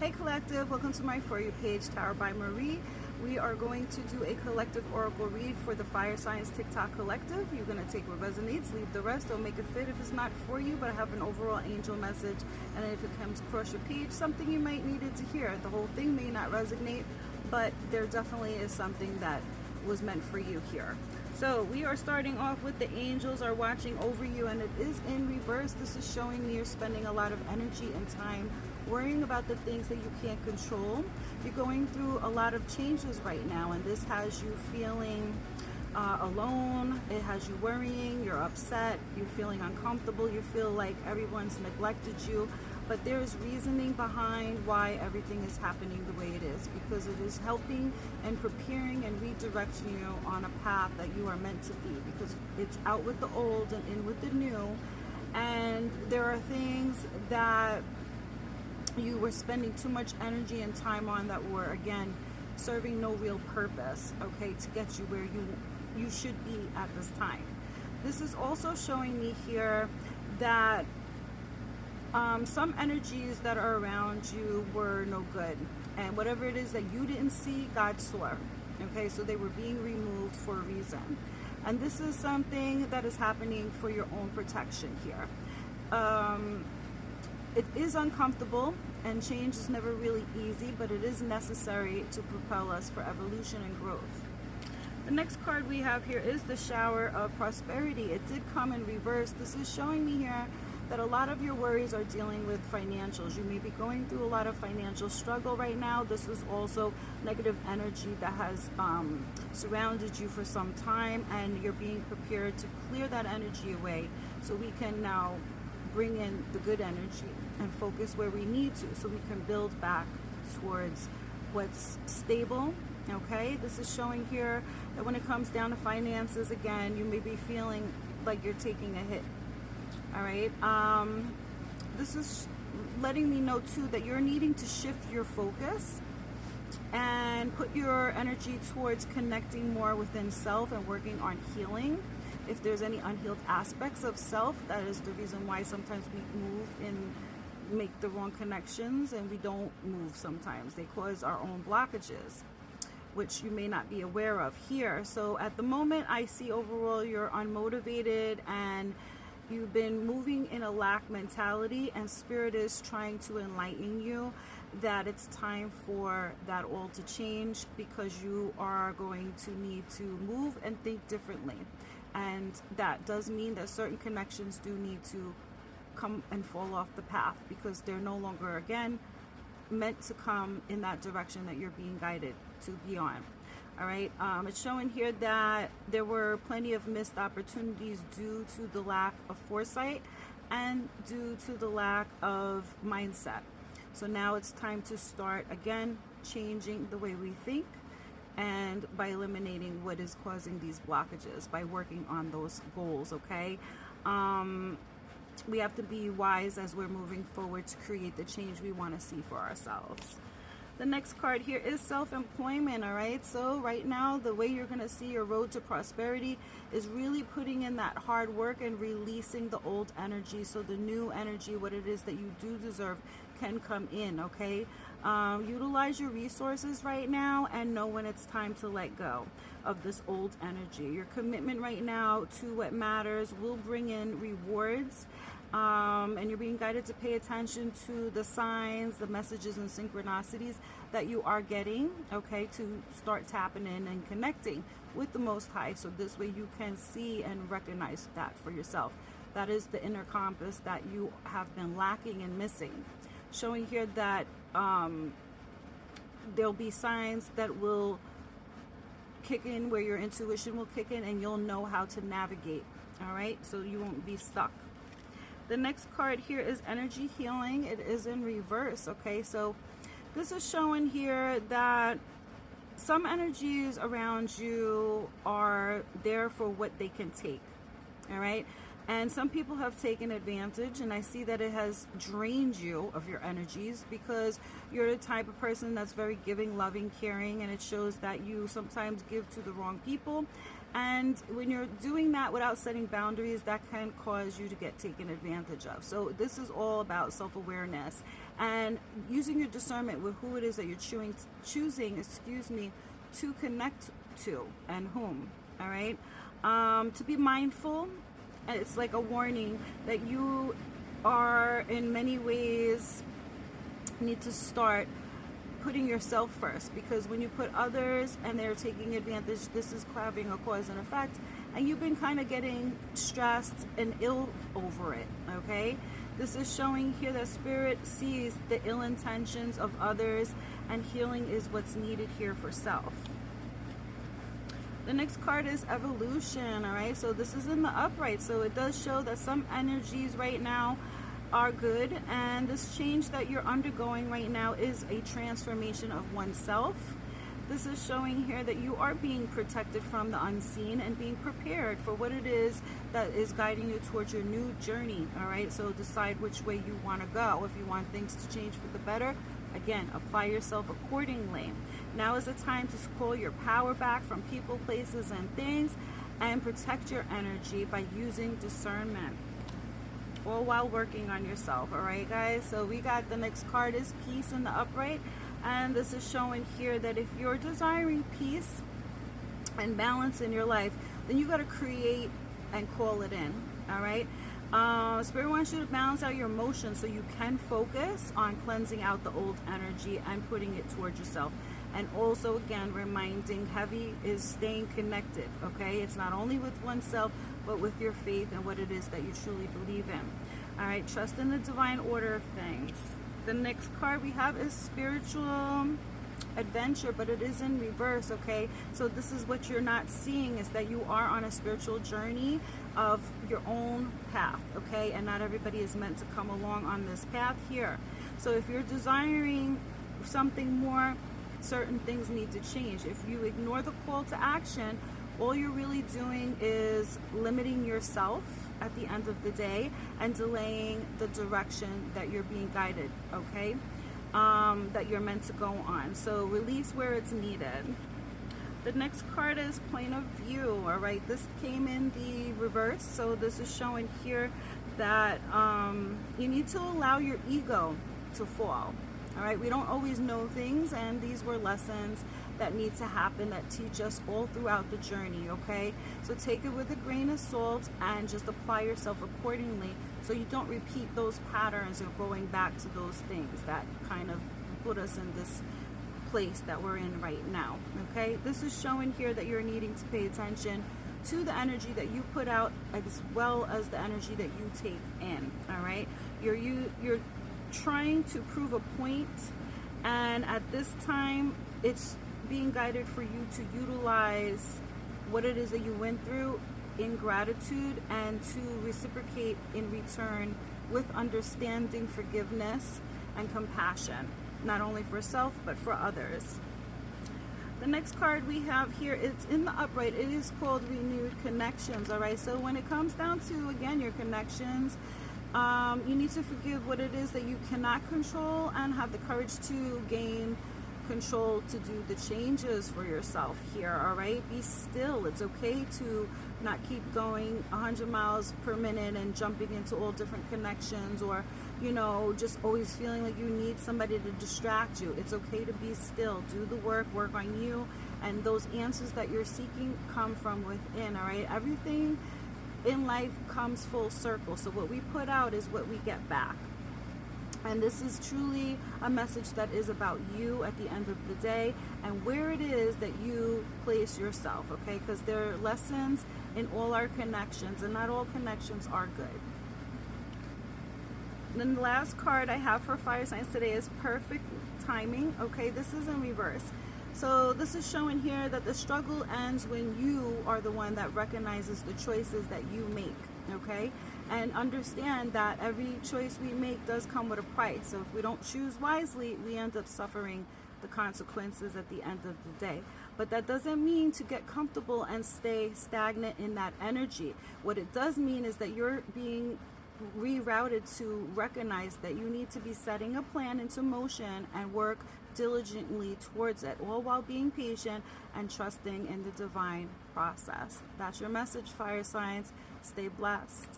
Hey Collective, welcome to my For You page, Tarot by Marie. We are going to do a collective oracle read for the Fire Signs TikTok Collective. You're going to take what resonates, leave the rest, don't make it fit if it's not for you, but I have an overall angel message. And if it comes across your page, something you might need it to hear. The whole thing may not resonate, but there definitely is something that was meant for you here. So we are starting off with the angels are watching over you, and it is in reverse. This is showing me you're spending a lot of energy and time worrying about the things that you can't control. You're going through a lot of changes right now, and this has you feeling alone. It has you worrying, you're upset, you're feeling uncomfortable, you feel like everyone's neglected you. But there's reasoning behind why everything is happening the way it is, because it is helping and preparing and redirecting you on a path that you are meant to be, because it's out with the old and in with the new. And there are things that you were spending too much energy and time on that were, again, serving no real purpose, okay, to get you where you should be at this time. This is also showing me here that some energies that are around you were no good, and whatever it is that you didn't see, God saw. Okay, so they were being removed for a reason, and this is something that is happening for your own protection here. It is uncomfortable, and change is never really easy, but it is necessary to propel us for evolution and growth. The next card we have here is the Shower of Prosperity. It did come in reverse. This is showing me here that a lot of your worries are dealing with financials. You may be going through a lot of financial struggle right now. This is also negative energy that has surrounded you for some time, and you're being prepared to clear that energy away so we can now bring in the good energy and focus where we need to, so we can build back towards what's stable. Okay, this is showing here that when it comes down to finances, again, you may be feeling like you're taking a hit. All right, this is letting me know too that you're needing to shift your focus and put your energy towards connecting more within self and working on healing. If there's any unhealed aspects of self, that is the reason why sometimes we move and make the wrong connections, and we don't move sometimes. They cause our own blockages, which you may not be aware of here. So at the moment, I see overall you're unmotivated and you've been moving in a lack mentality, and Spirit is trying to enlighten you that it's time for that all to change, because you are going to need to move and think differently. And that does mean that certain connections do need to come and fall off the path, because they're no longer, again, meant to come in that direction that you're being guided to be on. All right, it's showing here that there were plenty of missed opportunities due to the lack of foresight and due to the lack of mindset. So now it's time to start, again, changing the way we think, and by eliminating what is causing these blockages, by working on those goals, okay? We have to be wise as we're moving forward to create the change we want to see for ourselves. The next card here is self-employment, all right? So right now, the way you're going to see your road to prosperity is really putting in that hard work and releasing the old energy, so the new energy, what it is that you do deserve, can come in, okay? Utilize your resources right now and know when it's time to let go of this old energy. Your commitment right now to what matters will bring in rewards, and you're being guided to pay attention to the signs, the messages, and synchronicities that you are getting, okay, to start tapping in and connecting with the Most High, so this way you can see and recognize that for yourself. That is the inner compass that you have been lacking and missing. Showing here that there'll be signs that will kick in, where your intuition will kick in, and you'll know how to navigate, all right, so you won't be stuck. The next card here is energy healing. It is in reverse, okay? So this is showing here that some energies around you are there for what they can take, all right? And some people have taken advantage, and I see that it has drained you of your energies, because you're the type of person that's very giving, loving, caring, and it shows that you sometimes give to the wrong people. And when you're doing that without setting boundaries, that can cause you to get taken advantage of. So this is all about self-awareness and using your discernment with who it is that you're choosing, to connect to and whom. All right. To be mindful, it's like a warning that you are in many ways need to start putting yourself first, because when you put others and they're taking advantage, this is having a cause and effect, and you've been kind of getting stressed and ill over it. Okay, this is showing here that spirit sees the ill intentions of others, and healing is what's needed here for self. The next card is evolution. All right, so this is in the upright, so it does show that some energies right now are good, and this change that you're undergoing right now is a transformation of oneself. This is showing here that you are being protected from the unseen and being prepared for what it is that is guiding you towards your new journey. All right, so decide which way you want to go. If you want things to change for the better, again, apply yourself accordingly. Now is the time to call your power back from people, places, and things, and protect your energy by using discernment, all while working on yourself. All right, guys, so we got the next card is peace in the upright, and this is showing here that if you're desiring peace and balance in your life, then you got to create and call it in. All right, Spirit wants you to balance out your emotions so you can focus on cleansing out the old energy and putting it towards yourself. And also, again, reminding heavy is staying connected. Okay, it's not only with oneself, but with your faith and what it is that you truly believe in. All right, trust in the divine order of things. The next card we have is spiritual adventure, but it is in reverse. Okay, so this is what you're not seeing, is that you are on a spiritual journey of your own path. Okay, and not everybody is meant to come along on this path here. So if you're desiring something more, certain things need to change. If you ignore the call to action, all you're really doing is limiting yourself at the end of the day and delaying the direction that you're being guided, okay? That you're meant to go on. So release where it's needed. The next card is point of view. All right, this came in the reverse, so this is showing here that you need to allow your ego to fall. All right, we don't always know things, and these were lessons that need to happen that teach us all throughout the journey. Okay, so take it with a grain of salt and just apply yourself accordingly, so you don't repeat those patterns of going back to those things that kind of put us in this place that we're in right now. Okay, this is showing here that you're needing to pay attention to the energy that you put out as well as the energy that you take in. All right, you're trying to prove a point, and at this time it's being guided for you to utilize what it is that you went through in gratitude and to reciprocate in return with understanding, forgiveness, and compassion, not only for self but for others. The next card we have here, it's in the upright. It is called renewed connections. All right, so when it comes down to, again, your connections, you need to forgive what it is that you cannot control and have the courage to gain control to do the changes for yourself here. All right, be still. It's okay to not keep going 100 miles per minute and jumping into all different connections, or just always feeling like you need somebody to distract you. It's okay to be still. Do the work on you, and those answers that you're seeking come from within. All right, everything in life comes full circle, so what we put out is what we get back. And this is truly a message that is about you at the end of the day and where it is that you place yourself, okay? Because there are lessons in all our connections, and not all connections are good. And then the last card I have for fire signs today is perfect timing. Okay, this is in reverse. So this is showing here that the struggle ends when you are the one that recognizes the choices that you make, okay? And understand that every choice we make does come with a price. So if we don't choose wisely, we end up suffering the consequences at the end of the day. But that doesn't mean to get comfortable and stay stagnant in that energy. What it does mean is that you're being rerouted to recognize that you need to be setting a plan into motion and work diligently towards it, all while being patient and trusting in the divine process. That's your message, fire signs. Stay blessed.